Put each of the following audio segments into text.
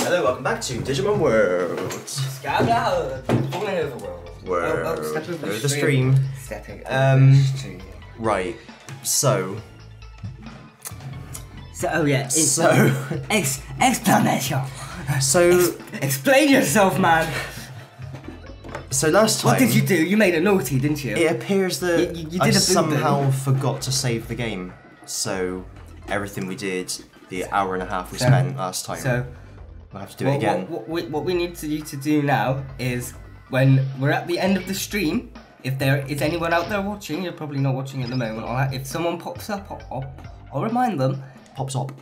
Hello, welcome back to Digimon World. Falling over world. World. Step over the stream. Stepping over the stream. Right. So. Oh yeah. Explanation. So. Explain yourself, man. So last time. What did you do? You made a naughty, didn't you? It appears that you did I a somehow forgot to save the game. So everything we did, the hour and a half we spent last time. So. We'll have to do it again. What we need you to do now is, when we're at the end of the stream, if there is anyone out there watching, you're probably not watching at the moment, if someone pops up, I'll remind them. Pops up.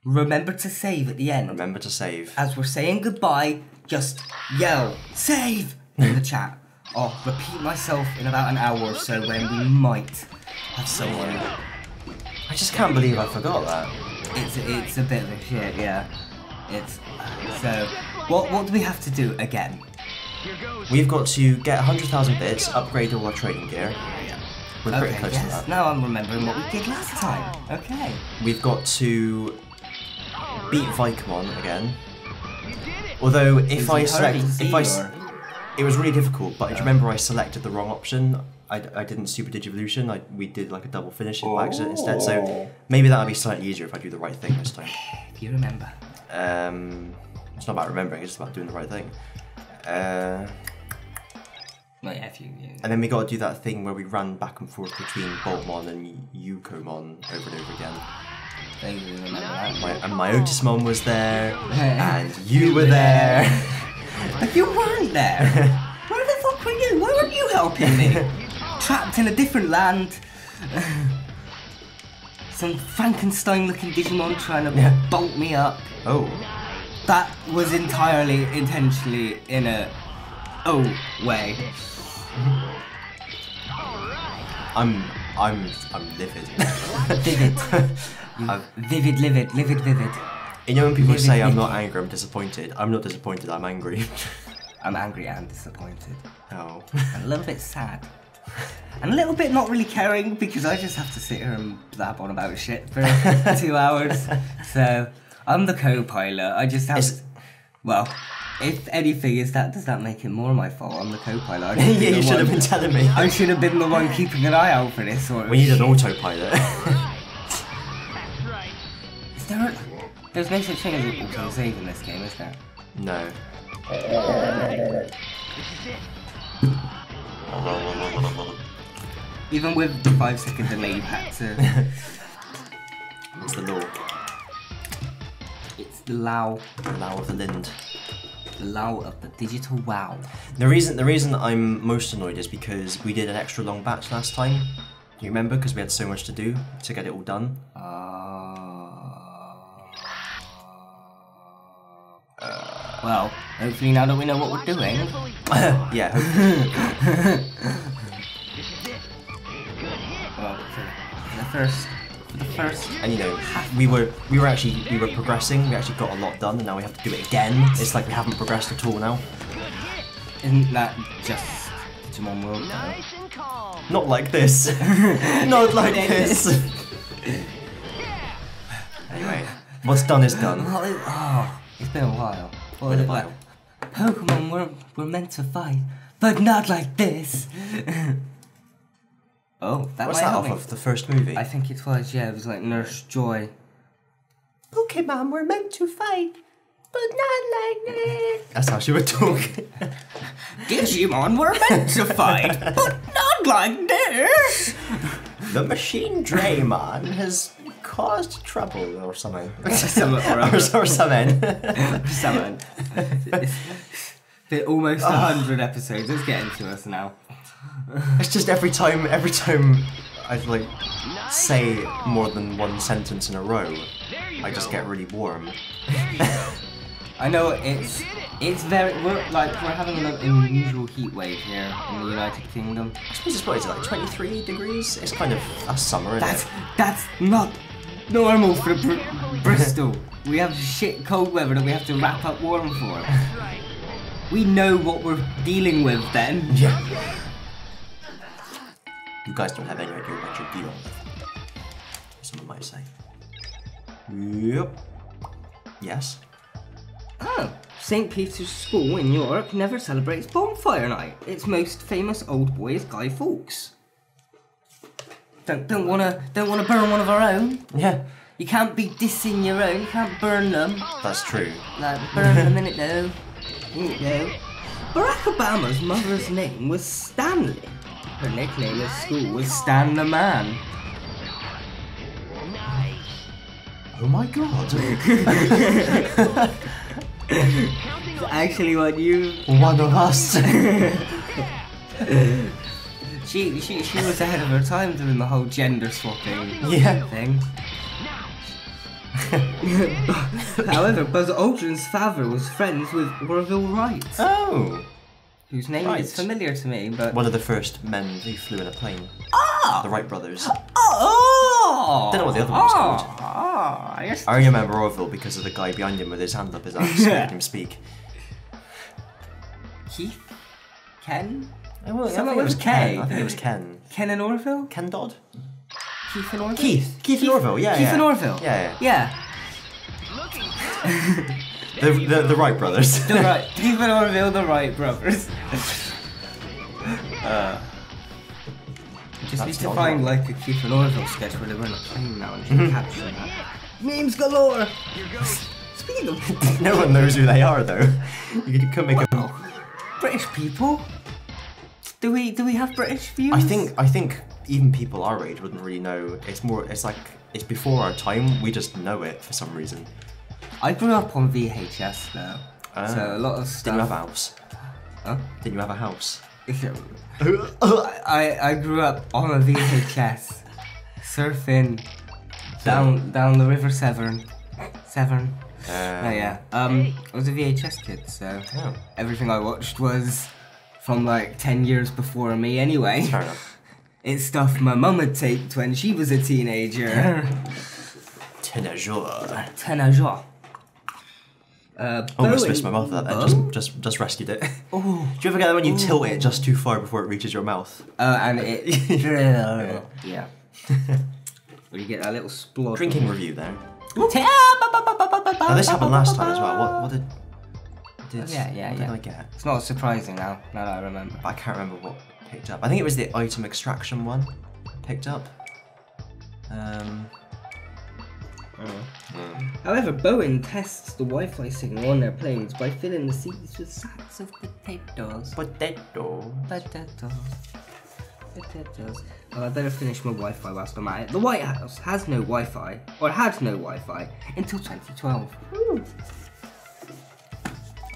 Remember to save at the end. Remember to save. As we're saying goodbye, just yell, save, in the chat. I'll repeat myself in about an hour or so when we might have someone. I just can't believe I forgot that. It's a bit of a shit, yeah. So, what do we have to do again? We've got to get 100,000 bits, upgrade all our trading gear. We're pretty close to that. Now I'm remembering what we did last time. Okay. We've got to beat Vicomon again. Although it was really difficult, but I remember I selected the wrong option. I didn't Super Digivolution, we did like a double finish by accident instead, so maybe that'll be slightly easier if I do the right thing this time. If you remember. It's not about remembering, it's just about doing the right thing. Well, yeah, and then we got to do that thing where we ran back and forth between Boltmon and Yukomon over and over again. Vaguely remember that. And my Otismon was there, and you were there. But you weren't there. Where the fuck were you? Why weren't you helping me? Trapped in a different land. Some Frankenstein-looking Digimon trying to bolt me up. Oh. That was entirely intentionally in a way. I'm livid. Vivid. You know when people say I'm not angry, I'm disappointed. I'm not disappointed, I'm angry. I'm angry and disappointed. Oh. And a little bit sad. And a little bit not really caring, because I just have to sit here and blab on about shit for 2 hours. So, I'm the co-pilot. I just have to... Well, if anything, does that make it more my fault? I'm the co-pilot. Yeah, you should have been telling me. I should have been the one keeping an eye out for this sort of We need an autopilot. Is there There's no such thing as an auto-save in this game, is there? No. Even with the 5-second delay, you had to... It's the law. It's the Lao. The Lao of the Lind. The Lao of the digital wow. The reason I'm most annoyed is because we did an extra long batch last time. Do you remember? Because we had so much to do to get it all done. Well, hopefully now that we know what we're doing. Yeah, hopefully. Well, for the first, and you know, we were progressing. We actually got a lot done, and now we have to do it again. It's like we haven't progressed at all now. Isn't that just Digimon World? Not like this. Not like this. Anyway, what's done is done. Oh, it's been a while. What is it? Pokemon were meant to fight, but not like this. Oh, that What's that off of the first movie? I think it was, yeah, it was like Nurse Joy. Pokemon were meant to fight, but not like this. That's how she would talk. Digimon were meant to fight, but not like this. The machine Draymon has caused trouble or something. or something. It's been almost 100 episodes. It's getting to us now. It's just every time I like say more than one sentence in a row, I just get really warm. I know it's very we're having an unusual heat wave here in the United Kingdom. I suppose it's what is it, like 23 degrees? It's kind of summer, isn't it? That's not normal for Bristol. We have shit cold weather that we have to wrap up warm for. We know what we're dealing with then. Yeah. You guys don't have any idea what you're dealing with. Someone might say. Yep. Yes. Oh, St. Peter's School in York never celebrates bonfire night. Its most famous old boy is Guy Fawkes. Don't wanna burn one of our own. Yeah. You can't be dissing your own. You can't burn them. That's true. Like burn them in it though. In it though. Barack Obama's mother's name was Stanley. Her nickname at school was Stan the Man. Oh my god. Actually, what you? One of us. She was ahead of her time doing the whole gender swapping thing. However, Buzz Aldrin's father was friends with Orville Wright. Oh. Whose name is familiar to me, but... One of the first men who flew in a plane. Ah! The Wright brothers. Oh! Don't know what the other one was called. I only remember Orville because of the guy behind him with his hand up his ass making him speak. Keith? Ken? Well, Someone was K. I think it was Ken. Ken and Orville? Ken Dodd? Keith and Orville? Keith and Orville, yeah. Keith and Orville? Yeah. The Wright brothers. Keith and Orville, the Wright brothers. Just need to find like a Keith and Orville sketch where they were in a plane now and just capture that. Memes galore! Speaking of... No one knows who they are though. You could make a... British people? Do we have British views? I think even people our age wouldn't really know. It's like it's before our time. We just know it for some reason. I grew up on VHS though, so a lot of stuff. Didn't you have a house? Huh? Didn't you have a house? I grew up on a VHS, surfing down the River Severn. I was a VHS kid, so everything I watched was from like 10 years before me anyway. Fair enough. It's stuff my mum had taped when she was a teenager. Teenager. Almost missed my mouth with that then. Just rescued it. Oh. Do you ever get that when you tilt it just too far before it reaches your mouth? And it... yeah. Where you get that little splod. Drinking review there. Now this happened last time as well. What did I get? It's not surprising now that I remember. But I can't remember what picked up. I think it was the item extraction one picked up. However, Boeing tests the Wi-Fi signal on their planes by filling the seats with sacks of potatoes. Potatoes. Well, I better finish my Wi-Fi whilst I'm at it. The White House has no Wi-Fi, or had no Wi-Fi, until 2012. Ooh.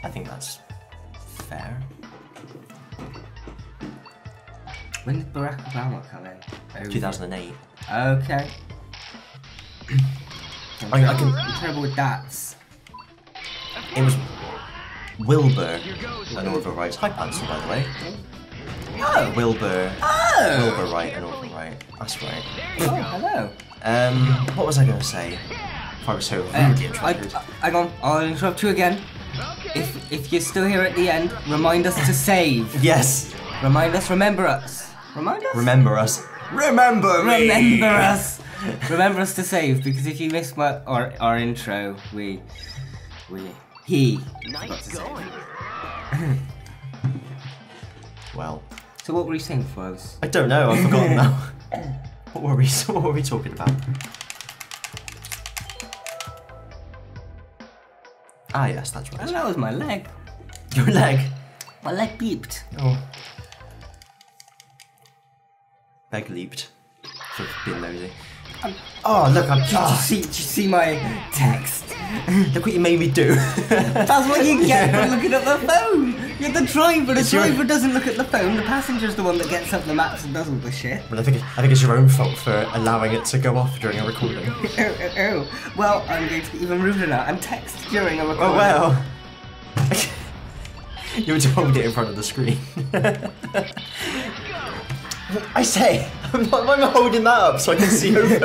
I think that's fair. When did Barack Obama come in? 2008. Okay. I'm terrible with dates. It was Wilbur and Orville Wright's high pants, by the way. Oh! Wilbur Wright and Orville Wright. That's right. Oh, hello. What was I going to say? If I was so rudely interrupted. Hang on, I'll interrupt you again. If you're still here at the end, remind us to save. Yes. Remember us. Remind us? Remember us. Remember me. Remember us. Remember us to save, because if you missed our intro, he forgot to save. Well. So what were you saying for us? I don't know, I've forgotten now. What were we talking about? Ah yes, that's right. Oh, that was my leg. Your leg? My leg beeped. Oh. Leg leaped. For being nosy. Oh look, Did you see my text? Look what you made me do. That's what you get for looking at the phone. You're the driver. The driver doesn't look at the phone. The passenger's the one that gets up the maps and does all the shit. Well, I think it's your own fault for allowing it to go off during a recording. Oh. Well, I'm going to be even ruder now and text during a recording. Oh well. You were to hold it in front of the screen. I say, I'm not holding that up so I can see over.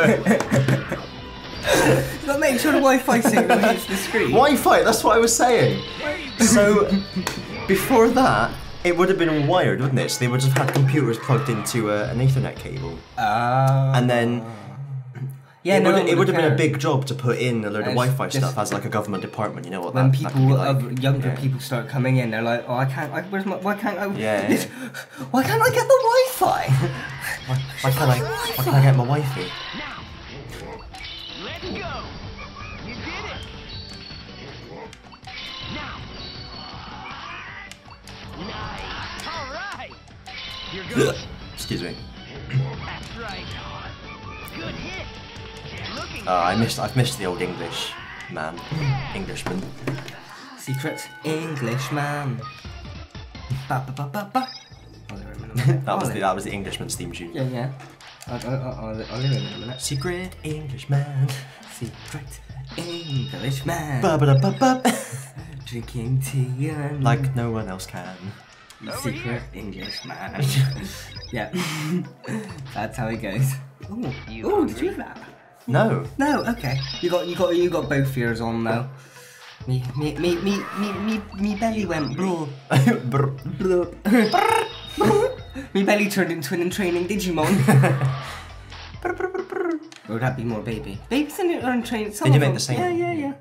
But make sure the Wi-Fi signal hits the screen. Wi-Fi, that's what I was saying. So, before that, it would have been wired, wouldn't it? So they would have had computers plugged into an Ethernet cable. And then Yeah, it would have been a care. big job to put in a load of It's Wi-Fi just- stuff as like a government department. You know what When that people, could be like. younger Yeah. people start coming in, they're like, "Oh, why can't I get the Wi-Fi? Why can't I get my Wi-Fi? Now, let's go. You did it. Now. Nice. All right. You're good. Excuse me. That's right. Good hit. Looking I've missed the old English man, Englishman. Secret Englishman. Ba ba ba ba ba. I'll leave him in a minute. That was the Englishman's theme tune. Yeah. I'll leave him in a minute. Secret Englishman. Secret Englishman. Ba ba da ba ba. Drinking tea and Like no one else can. Secret Englishman. Yeah. That's how it goes. Ooh, did you have that? No. No, okay. You got both ears on though. Me belly went blue. Me belly turned into an training Digimon. Or would that be more baby? Babies are trained. Did you make the same? Yeah.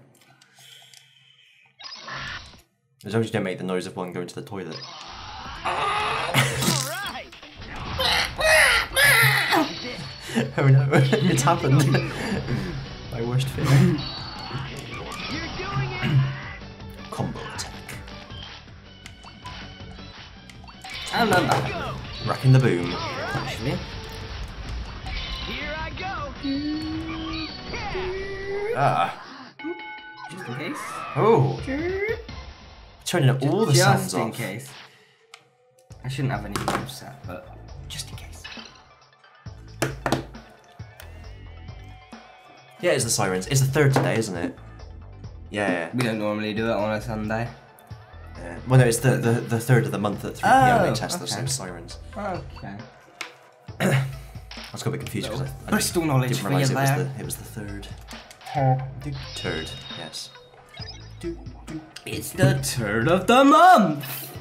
As long as you don't make the noise of one going to the toilet. all right. Oh no, it's happened. My worst fear. You're doing it. Combo attack. I remember. Go. Racking the boom. Actually. Here I go. Ah. Just in case. Oh. Turning all the sounds Just in off. case. I shouldn't have any moves set, but just in case. Yeah, it's the sirens. It's the third today, isn't it? Yeah. We don't normally do it on a Sunday. Well, no, it's the third of the month at 3 p.m. They test those okay. same sirens. Okay. I was a bit confused because I Bristol knowledge didn't for you realise there. it was the third. Turd, yes. It's the turn of the month.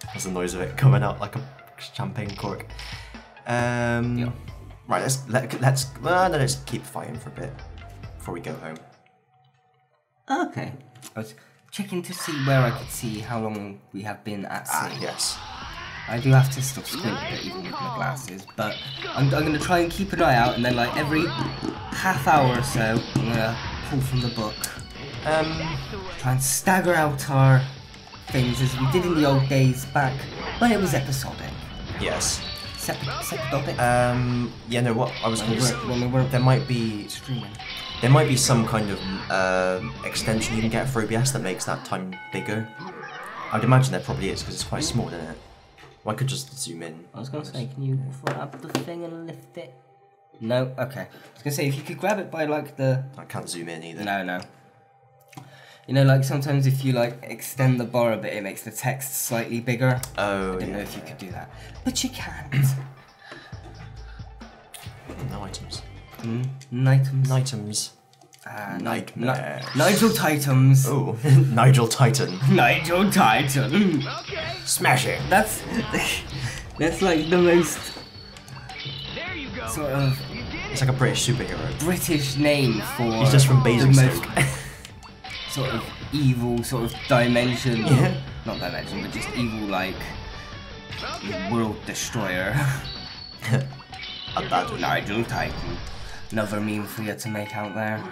That's the noise of it coming out like a champagne cork. Yeah. Right, let's keep fighting for a bit before we go home. Okay. I was checking to see where I could see how long we have been at sea. Yes. I do have to still squint a bit even with my glasses, but I'm going to try and keep an eye out, and then like every half hour or so, I'm going to pull from the book. Try and stagger out our things as we did in the old days back when it was episodic. Yes. Sepidodic? Yeah, no, what I was going to say, when we were there might be streaming. some kind of extension you can get for OBS that makes that time bigger. I'd imagine there probably is because it's quite small, isn't it? Well, I could just zoom in. I was going to say, can you grab the thing and lift it? No? Okay. I was going to say, if you could grab it by like the... I can't zoom in either. No. You know, like sometimes if you like extend the bar a bit, it makes the text slightly bigger. Oh, I didn't know yeah. if you could do that. But you can't. No items. Nitums. Items. Nigel Titums. Oh, Nigel Titan. Nigel Titan. Okay. Smashing. That's like the most There you go. sort of You did It's it. like a British superhero. British name for He's just from the Basingstoke. most sort of evil sort of dimension. Yeah. Not dimension, but just evil like world destroyer. A bad one. Nigel Titan. Another meme for you to make out there.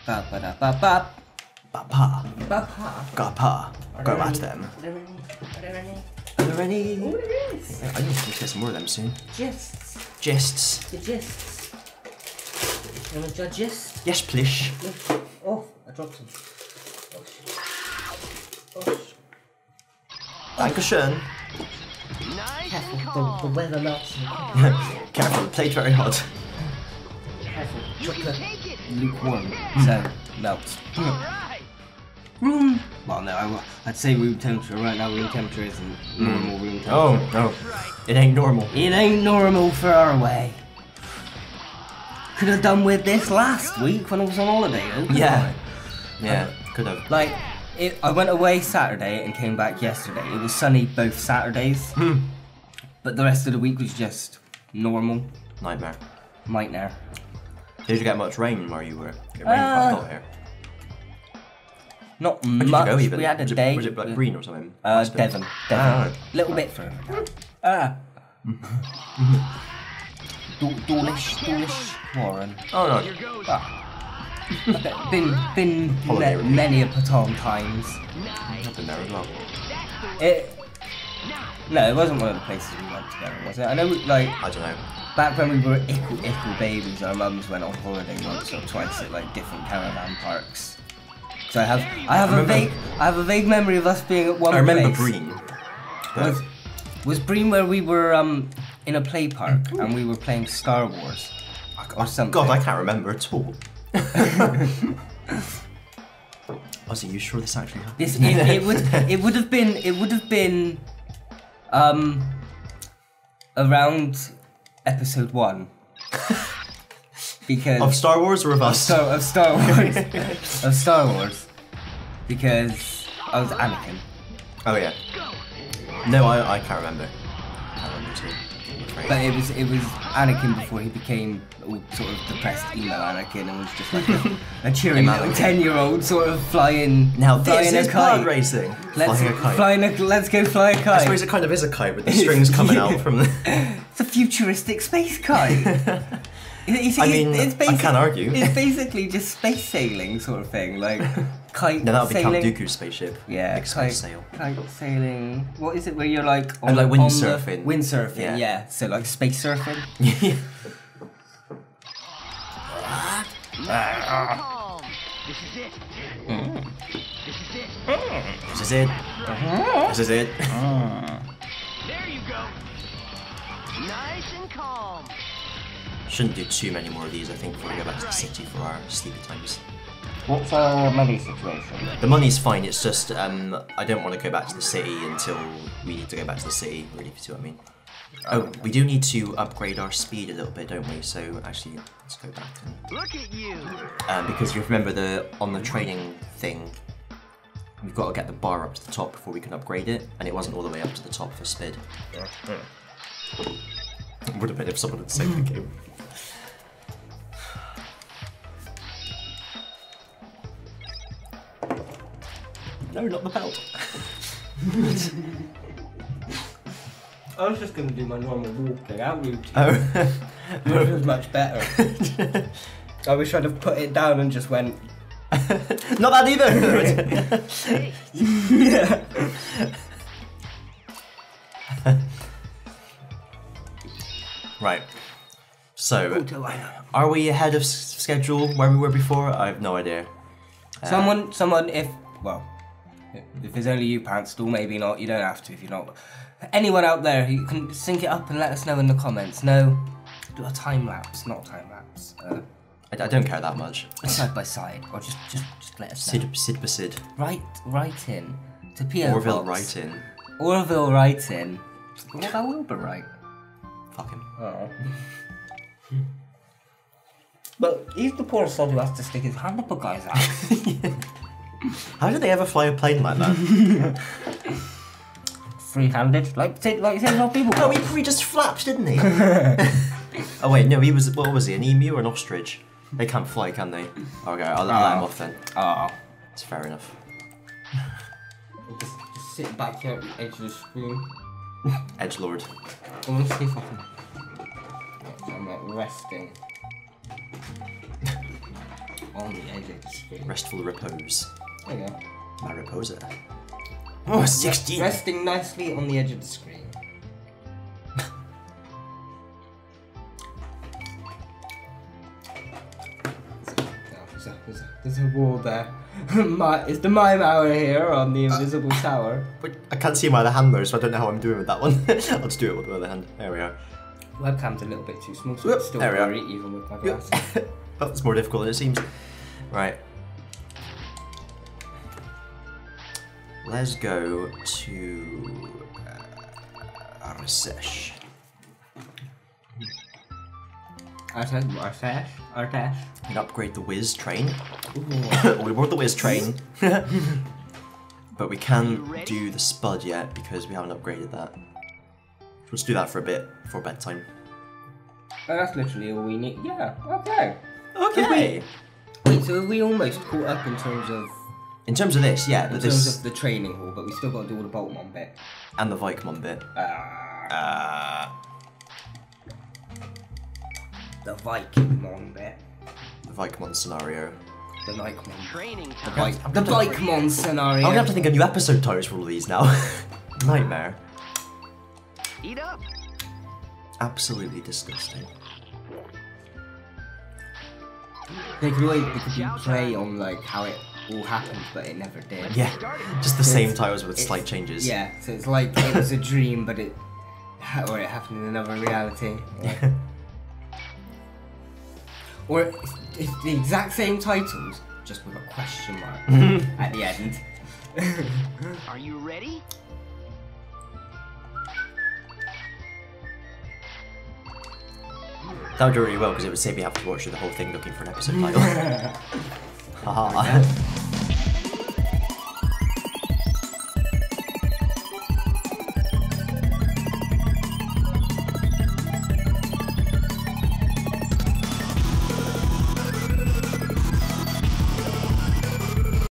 Ba ba da ba ba. Ba-pa. Ba pa. Ga-pa. Go at them. Are there any? Are there any? Oh, there is. I need to get some more of them soon. Gists. Gists. The gists. You want a gist? Yes, please. Oh, I dropped some. Oh, Dankeschön. Nice careful, call. the weather melts. Careful, the plate's very hot. Careful, You can chocolate take it. lukewarm, so melts. All right. Room. Well, no, I'd say room temperature. Right now, room temperature isn't normal room temperature. Oh, no. It ain't normal. It ain't normal for our way. Could have done with this last week when I was on holiday, though. couldn't Yeah. I? Yeah, could have. Like, I went away Saturday and came back yesterday. It was sunny both Saturdays. But the rest of the week was just normal. Nightmare. Nightmare. Did you get much rain where you were? It rained quite a lot here. Not Where did much. you go even? We had a day. Was it like green or something? Devon. Ah. Little bit further down. Dawlish Warren. Oh no. Here goes. Been Holiday review. many a Patong times. I've been there as well. No, it wasn't one of the places we went together, was it? I know, like, I don't know. back when we were ickle babies, our mums went on holiday once or twice at like different caravan parks. So I have a vague memory of us being at one I remember place. Breen. Was Breen where we were in a play park and we were playing Star Wars or something? God, I can't remember at all. Was it you sure this actually happened? It would have been around episode 1 because Of Star Wars or of us? of Star Wars of Star Wars because I was Anakin. Oh yeah. No, I can't remember. I can't remember too. I'm afraid. But it was Anakin before he became all sort of depressed emo Anakin and was just like a cheery little 10-year-old sort of flying. Now this flying is a kite. pod racing. Let's Flying a kite. let's go fly a I kite. suppose it kind of is a kite with the strings coming out from the... It's a futuristic space kite. I can't argue. It's basically just space sailing sort of thing, like kite No, that would be Count sailing. Dooku's spaceship. Yeah, Big space sail. kite sailing. What is it where you're like on And like on the- windsurfing. Windsurfing, Yeah. yeah. So like space surfing. Calm. This is it. This is it. This is it. This is it. There you go. Nice and calm. Shouldn't do too many more of these, I think, before we go back to the city for our sleepy times. What's our money situation? The money's fine, it's just, I don't want to go back to the city until we need to go back to the city, really, if you see what I mean. Oh, we do need to upgrade our speed a little bit, don't we? So, actually, let's go back and... Look at you. because you remember on the training thing, we've got to get the bar up to the top before we can upgrade it, and it wasn't all the way up to the top for speed. It would have been if someone had saved the game. No, not the belt. I was just going to do my normal walking out routine. Oh. Which was much better. I wish I'd have put it down and just went. Not that either! Yeah. Right. So, are we ahead of schedule where we were before? I have no idea. Someone, if there's only you, Pantstool, maybe not. You don't have to if you're not. Anyone out there, you can sync it up and let us know in the comments. No, do a time lapse, not time lapse. I don't care that much. Side by side, or just let us know. Sid by Sid. Write in to PO Orville Box. write in. Orville write in. What about Wilbur write? Fuck him. Oh. But he's the poor sod who has to stick his hand up a guy's ass. How did they ever fly a plane like that? Free-handed, like say a lot of people. No, he just flapped, didn't he? Oh wait, no, what was he, an emu or an ostrich? They can't fly, can they? Okay, I'll let him off then. Oh. It's fair enough. Just sit back here at the edge of the screen. Edgelord. I want to see if I can. I'm like resting on the edge of the screen. Restful repose. There you go. My reposer. Oh, 16! Resting nicely on the edge of the screen. There's a wall there. It's the mime hour here on the invisible tower. But I can't see my other hand though, so I don't know how I'm doing with that one. I'll just do it with the other hand. There we are. Webcam's a little bit too small, so Whoop, it's still there we are. blurry even with my glasses. That's more difficult than it seems. Right. Let's go to Arsesh. Artesh. And upgrade the Whiz train. Ooh. We bought the Whiz train. But we can't do the Spud yet because we haven't upgraded that. Let's do that for a bit before bedtime. Oh, that's literally all we need. Yeah, okay. Okay. Wait, so are we almost caught up in terms of this, yeah, but in terms this of the training hall, but we still got to do all the Boltmon bit. and the Vikemon bit. The Vikemon bit. The Vikemon scenario. The Nikemon. Training The, time. the Vikemon scenario. I'm gonna have to think of new episode titles for all of these now. Nightmare. Eat up. Absolutely disgusting. They could play on like how it all happened, but it never did. Yeah, just the same titles with slight changes. Yeah, so it's like it was a dream, but it happened in another reality. Or it's the exact same titles, just with a question mark at the end. Are you ready? That would do really well because it would save me having to watch through the whole thing looking for an episode title. Haha.